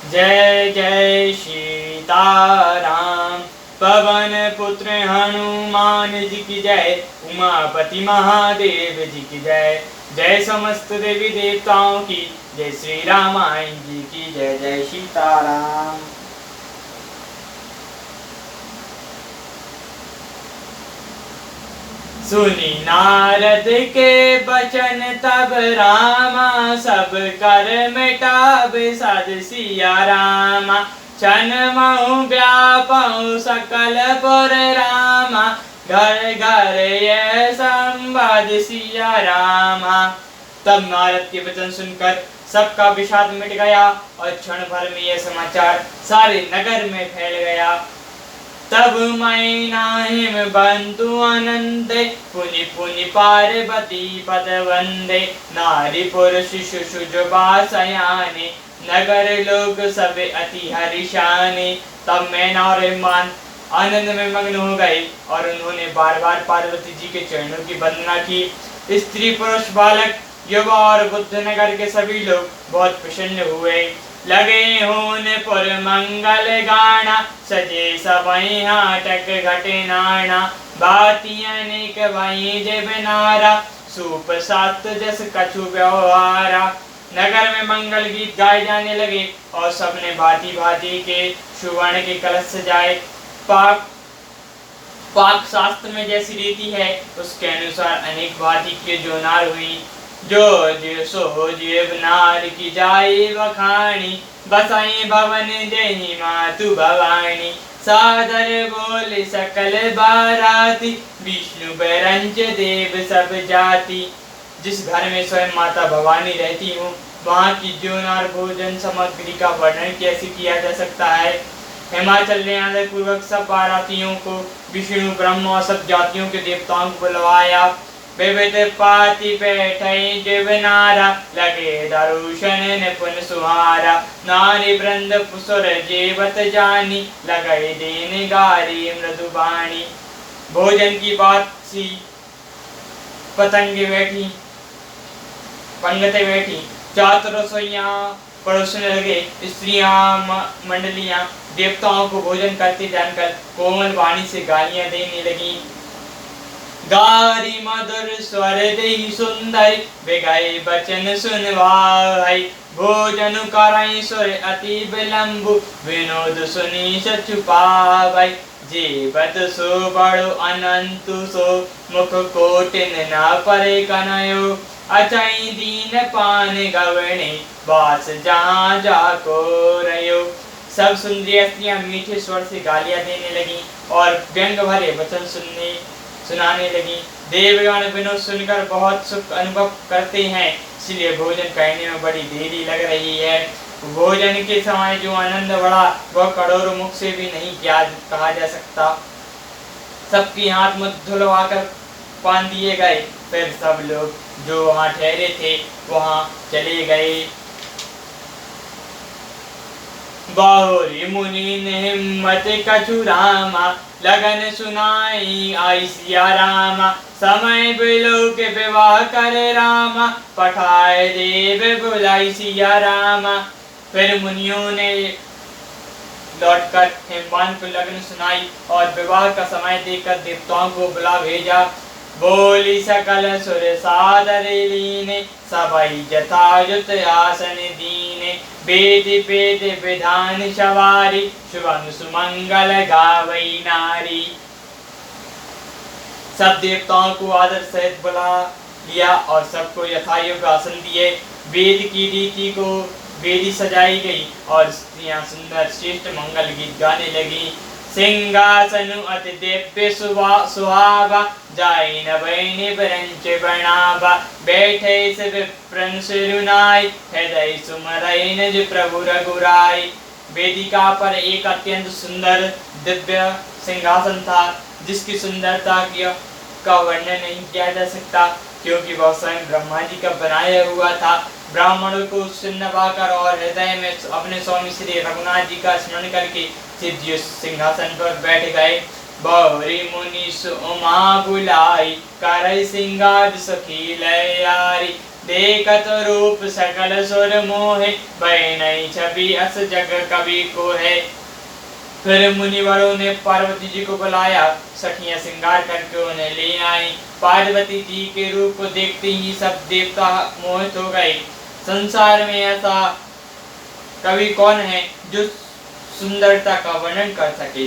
जय जय सीताराम। पवन पुत्र हनुमान जी की जय। उमापति महादेव जी की जय। जय समस्त देवी देवताओं की जय। श्री रामायण जी की जय। जय सीताराम। सुनी नारद के बचन तब रामा, सब कर मिटावे साध सिया रामा। छन महु व्यापऊ सकल पुर रामा, घर घर ये संवाद सिया रामा। तब नारद के वचन सुनकर सबका विषाद मिट गया और क्षण भर में यह समाचार सारे नगर में फैल गया। तब मैनाहिम बंधु अनंते, पुनि पुनि पार्वती पद वंदे। नारी पुरुष शिशु सयाने, नगर लोग सब अति हर्षाने। तब मैना और हिमान आनंद में मग्न हो गए और उन्होंने बार बार पार्वती जी के चरणों की वंदना की। स्त्री पुरुष बालक युवा और बुद्ध नगर के सभी लोग बहुत प्रसन्न हुए। लगे होन पुर मंगल गाना, सजे सबई हाटक घटे नाना। बाती अनेक भई जब नारा, सूप सात जस कछु व्यवहारा। नगर में मंगल गीत गाए जाने लगे और सबने भांति भांति के सुवर्ण के कलश सजाए। पाक शास्त्र में जैसी रीति है उसके अनुसार अनेक भांति की जोनार हुई। जो जीव सो जीव नार की जाई वखाणी, बसाई भवन जही मातु भवानी। सादर बोले सकल बाराती, विष्णु बैरंच देव सब जाति। जिस घर में स्वयं माता भवानी रहती हूँ वहाँ की जोनार भोजन सामग्री का वर्णन कैसे किया जा सकता है। हिमाचल ने आदर पूर्वक सब बारातियों को विष्णु ब्रह्म और सब जातियों के देवताओं को बुलवाया। विविध पाति बैठे जीव नारा, लगे दरुशन निपुण सुहारा। नारी वृंद पुसुर जेवत जानी, लगे देन गारी मृदुबाणी। भोजन की बात सी पतंगे बैठी पंगते बैठी, चातुर रसोइयां परोसने लगे। स्त्रियां मंडलियां देवताओं को भोजन करते जानकर कोमल वाणी से गालियां देने लगी। गारी मधुर स्वर देहि सुंदर, बेगाई बचन सुनवाई। भोजन कराई सुर अति विलंबु, विनोद सुनी सचु पावै। जीवत सो बड़ो अनंतु सो, मुख कोटिन न परे कनयो। अचई दीन पान गवणे, वास जहाँ जाको रयो। सब सुंदरी स्त्रियां मीठे स्वर से गालियां देने लगी और व्यंग भरे वचन सुनाने लगी। देवगण विनोद सुनकर बहुत सुख अनुभव करते हैं, इसलिए भोजन करने में बड़ी देरी लग रही है। भोजन के समय जो आनंद बढ़ा वह करोड़ों मुख से भी नहीं कहा जा सकता। सबके हाथ मुँह धुलवाकर पान दिए गए। फिर सब लोग जो वहाँ ठहरे थे वहाँ चले गए। बाहुरी मुनि ने हिम्मत कछु रामा, लगन सुनाई आई सिया रामा। समय बिलो के विवाह करे रामा, पठाए देव बुलाई सिया रामा। फिर मुनियों ने लौटकर हिमवान को लगन सुनाई और विवाह का समय देकर देवताओं को बुला भेजा। बोली सकल सुर सादर लीने, सबई जथायुत आसन दीने। वेद वेद विधान सवारी, शुभम सुमंगल गावई नारी। सब देवताओं को आदर सहित बुला लिया और सबको यथायोग्य आसन दिए। वेद की रीति को वेदी सजाई गई और स्त्रियां सुंदर श्रेष्ठ मंगल गीत गाने लगी। सिंहासन अति दिव्य सुहावा, जाई न बैनि ब्रंच बनावा। बैठे सब विप्र सिरुनाई, हृदय सुमरई निज प्रभु रघुराई। वेदिका पर एक अत्यंत सुंदर दिव्य सिंहासन था, जिसकी सुंदरता का वर्णन नहीं किया जा सकता, क्योंकि वह स्वयं ब्रह्मा जी का बनाया हुआ था। ब्राह्मणों को सुनवाकर और हृदय में अपने स्वामी श्री रघुनाथ जी का स्मरण करके सिद्धि सिंहासन पर बैठ गए। बौरी मुनि उमा बुलाई, करई सिंगार सखी लयारी। देखत रूप सकल सुर मोहे, भय नहीं छवि अस जग कवि को है। फिर मुनिवरों ने पार्वती जी को बुलाया, सखियां श्रृंगार करके उन्हें ले आई। पार्वती जी के रूप को देखते ही सब देवता मोहित हो गए। संसार में ऐसा कवि कौन है जो सुंदरता का वर्णन कर सके।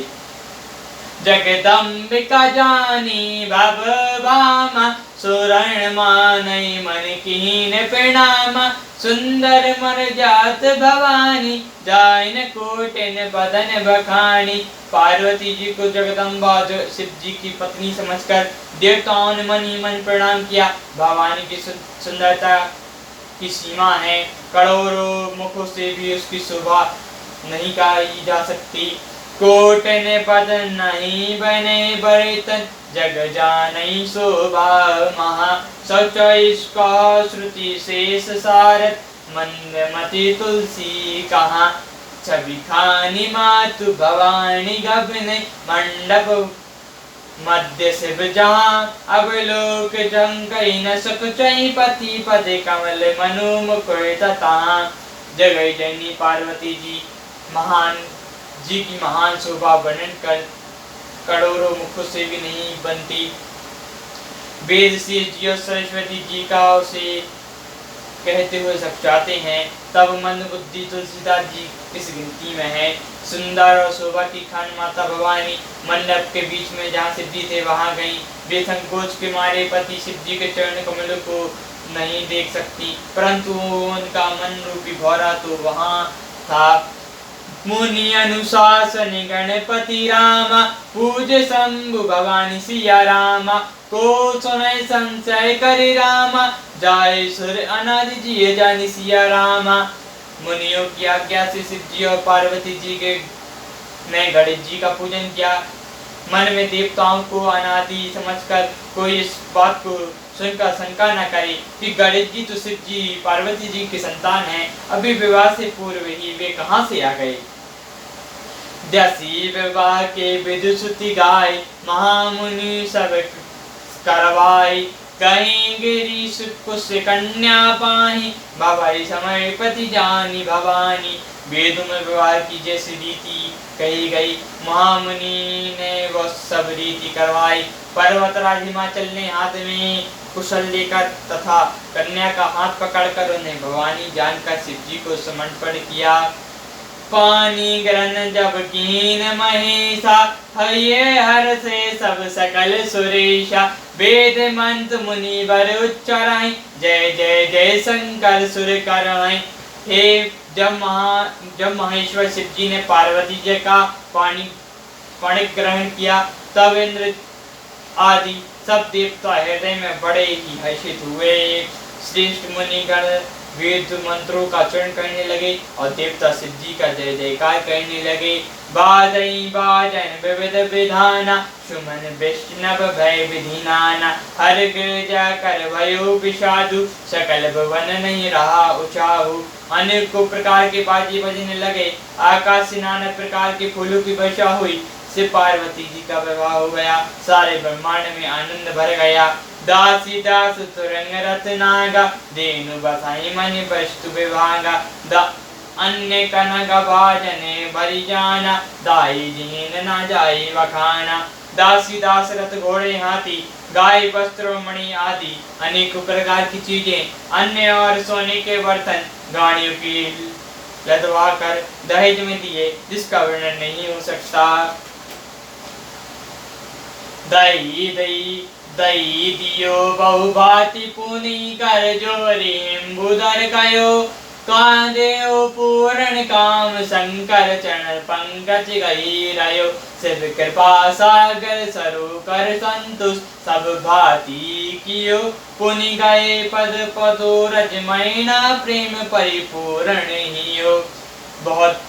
जगदम्बिका जानी भव भामा, सुरण मानई मन कीन प्रणामा। सुंदर मर जात भवानी, जाइन कोटिन बदन बखानी। पार्वती जी को जगदम्बा शिव जी की पत्नी समझकर देवताओं ने मन ही मन प्रणाम किया। भवानी की सुंदरता की सीमा है, करोड़ों मुखों से भी उसकी शोभा नहीं कही जा सकती। कोटिन पद नहीं बने बर्तन, जग जानई शोभा महा। 124 का श्रुति शेष सारथ, मंदमति तुलसी कहाँ। छवि खानी मातु भवानी गबने, मंडप मध्य शिव जहाँ। अब लोक जंकई न सुख चई, पति पद कमल मनु मुकुर तहाँ। जगह जननी पार्वती जी की महान शोभा वर्णन कर करोड़ों मुखों से भी नहीं बनती। वेद से जी और सरस्वती जी का उसे कहते हुए सब चाहते हैं, तब मंद बुद्धि तुलसीदास जी किस गिनती में है। सुंदर और शोभा की खान माता भवानी मंडप के बीच में जहाँ शिव जी थे वहां गई। वे संकोच के मारे पति शिव जी के चरण कमल को नहीं देख सकती, परंतु उनका मन रूपी भौरा तो वहां था। मुनि अनुशासन गणपति रामा, पूज शंभु भवानी सिया रामा। को सुनय संशय करि रामा, जाय सुर अनादि जिय जानि सिया रामा। मुनियों की आज्ञा से शिव जी और पार्वती जी ने गणेश जी का पूजन किया। मन में देवताओं को अनादि समझकर कोई इस बात को सुनकर शंका न करे कि गणेश जी तो शिव जी पार्वती जी के संतान हैं, अभी विवाह से पूर्व ही वे कहाँ से आ गए। दसी विवाह के विदुषुति गाय, महामुनि सब करवाई। कहीं गिरी कुश कन्या पाही, भवाई समय पति जानी भवानी। वेदों में विवाह की जैसी रीति कही गई, महामुनि ने वह सब रीति करवाई। पर्वतराज हिमाचल ने हाथ में कुशल लेकर तथा कन्या का हाथ पकड़कर उन्हें भवानी जानकर शिव जी को समर्पण किया। पानी ग्रहण जब कीन महेशा, हये हर से सब सकल सुरेशा। वेद मंत्र मुनि वर उच्चाराई, जय जय जय शंकर सुर कराई। हे जब महेश्वर शिव जी ने पार्वती जी का पाणी ग्रहण किया, तब इंद्र आदि सब देवता हृदय में बड़े ही हर्षित हुए। श्रेष्ठ मुनिगण वेद मंत्रों का चरण करने लगे और देवता शिव जी का जय जयकार करने लगे। बाजई बाजन विविध विधाना, सुमन वैष्णव भय विधिनाना। हर गिरजा कर भयो विषादु, सकल भवन नहीं रहा उचाहु। अनेकों प्रकार के बाजे बजने लगे, आकाश से नाना प्रकार के फूलों की वर्षा हुई। शिव पार्वती जी का विवाह हो गया, सारे ब्रह्मांड में आनंद भर गया। दासी दास तुरंग रत्नागा, देनु बसाई मन वस्तु विभागा। अन्य कनक भाजने भरी जाना, दाई जीन न जाई वखाना। दासी दास रथ घोड़े हाथी, गाय वस्त्र मणि आदि अनेक प्रकार की चीजें, अन्य और सोने के बर्तन गाड़ियों की लदवा कर दहेज में दिए, जिसका वर्णन नहीं हो सकता। दई दई दई दियो बहुभाति पुनि, कर जोरी बुधर कयो। कांदेओ पूर्ण काम शंकर, चरण पंकज गई रयो। शिव कृपा सागर सरु कर संतुष्ट, सब भांति कियो पुनि गए पद पदो रज मैना। प्रेम परिपूर्ण हियो। बहुत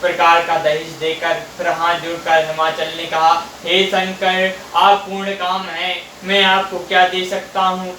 प्रकार का दहेज देकर फिर हाथ जोड़कर हिमाचल ने कहा, हे शंकर, आप पूर्ण काम हैं, मैं आपको क्या दे सकता हूँ।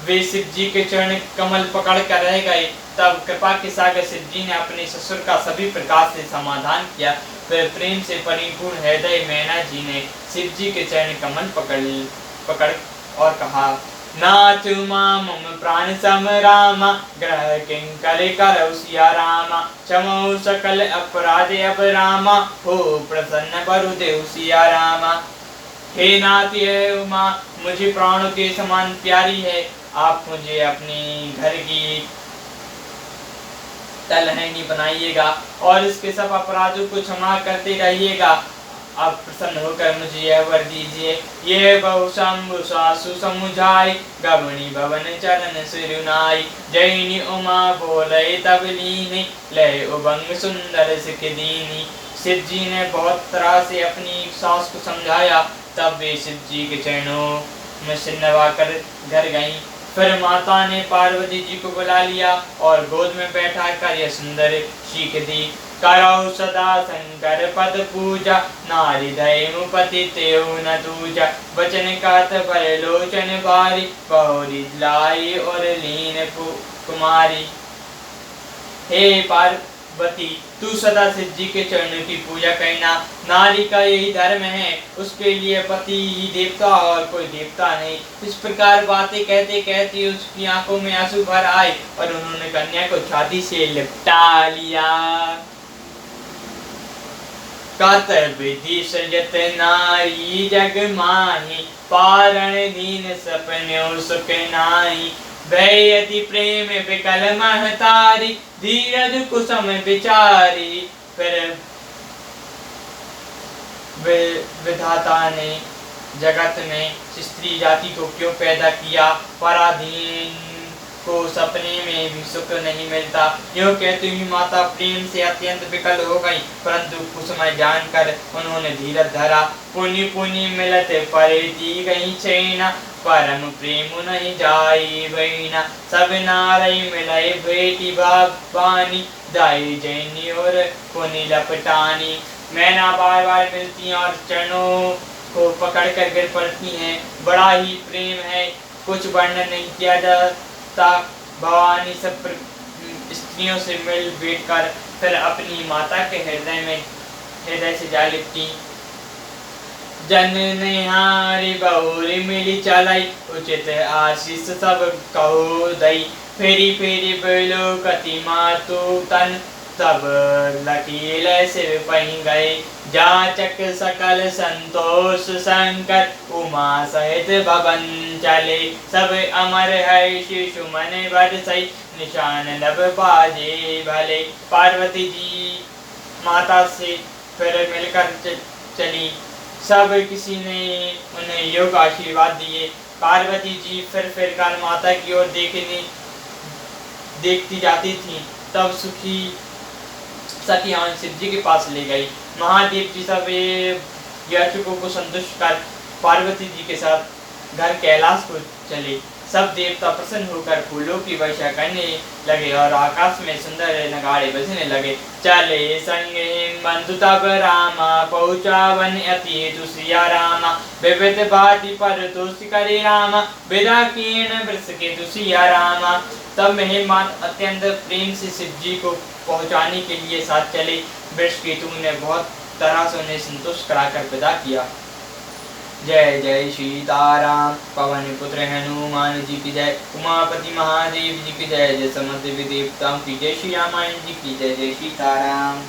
वे शिव जी के चरण कमल पकड़ कर रह गए। तब कृपा के सागर शिव जी ने अपने ससुर का सभी प्रकार से समाधान किया। फिर प्रेम से परिपूर्ण हृदय मैना जी ने शिव जी के चरण कमल पकड़ और कहा, नाथ माम प्राण सम रामा, ग्रह किंकर करौ सिया रामा, क्षमौ सकल अपराध अब रामा, हो प्रसन्न बरु देव सिया रामा। हे नाथ ये उमा मुझे प्राणों के समान प्यारी है, आप मुझे अपनी घर की तलहनी बनाइएगा और इसके सब अपराधों को क्षमा करते रहिएगा। आप प्रसन्न होकर मुझे यह वर दीजिए। ये बहु शंभु सासु समुझाई, गवनी भवन चरण सिरुनाई, जैनी उमा बोले तब लीनी, लय उबंग सुंदर सिख दीनी। शिव जी ने बहुत तरह से अपनी सास को समझाया, तब वे शिव जी के चरणों में सिर नवाकर घर गईं। फिर माता ने पार्वती जी को बुला लिया और गोद में बैठा कर यह सुंदर सीख दी। करौ सदा शंकर पद पूजा, नारी धैमु पति तेउ न दूजा, वचन कात भर लोचन बारी, बहुरी लाई और लीन कुमारी। हे पार्वती तू सदा शिव जी के चरणों की पूजा करना, नारी का यही धर्म है, उसके लिए पति ही देवता और कोई देवता नहीं। इस प्रकार बातें कहते कहते उसकी आंखों में आंसू भर आए और उन्होंने कन्या को छाती से लिपटा लिया। कातर विधि सजत नारी जग माही, पारण दीन सपन्यो सुख नाई, भयति प्रेम विकल महतारी, धीरज कुसुम विचारी। फिर विधाता ने जगत में स्त्री जाति को क्यों पैदा किया, पराधीन को सपने में भी सुख नहीं मिलता। यूँ कहती हुई माता प्रेम से अत्यंत विकल हो गई, परंतु कुसुम जानकर उन्होंने धीरज धरा। पुनि पुनि मिलत परिति गई छैना, परम प्रेम नहीं जाई बहिना, सब नारई मिलई बेटी बाबानी, दाई जैनी और पुनि लपटानी। मैना बार बार मिलती हैं और चरणों को पकड़ कर गिर पड़ती हैं। बड़ा ही प्रेम है, कुछ वर्णन नहीं किया जाता। भवानी सब स्त्रियों से मिल बैठ कर फिर अपनी माता के हृदय से जा लिपटी। जन निहारी बहुरी मिली चलाई, उचित आशीष सब कहो दई, फेरी फेरी बोलो कति मातु तन, तब लकील सिर पही गए, जाचक सकल संतोष शंकर, उमा सहित भवन चले, सब अमर है शिशु मन बरसई, निशान नभ बाजे भले। पार्वती जी माता से फिर मिलकर चली, सब किसी ने उन्हें योग आशीर्वाद दिए। पार्वती जी फिर कर माता की ओर देखती जाती थी। तब सखी शिव जी के पास ले गई। महादेव जी सब याचकों को संतुष्ट कर पार्वती जी के साथ घर कैलाश को चले। सब देवता प्रसन्न होकर फूलों की वर्षा करने लगे और आकाश में सुंदर नगाड़े बजने लगे। चले संगे बंधु तब रामा, पहुँचा वन अति तुसिया रामा, विविध भांति पर तुलसी करे रामा, विदा कीर्ण वृष के तुसिया रामा। तब मेहमान अत्यंत प्रेम से शिव जी को पहुँचाने के लिए साथ चले। वृष केतु ने बहुत तरह से उन्हें संतुष्ट कराकर विदा किया। जय जय सीताराम। पवन पुत्र हनुमान जी की जय। उमापति महादेव जी की जय। जय समस्त देवताओं की जय। श्री रामायण जी की जय। जय सीताराम।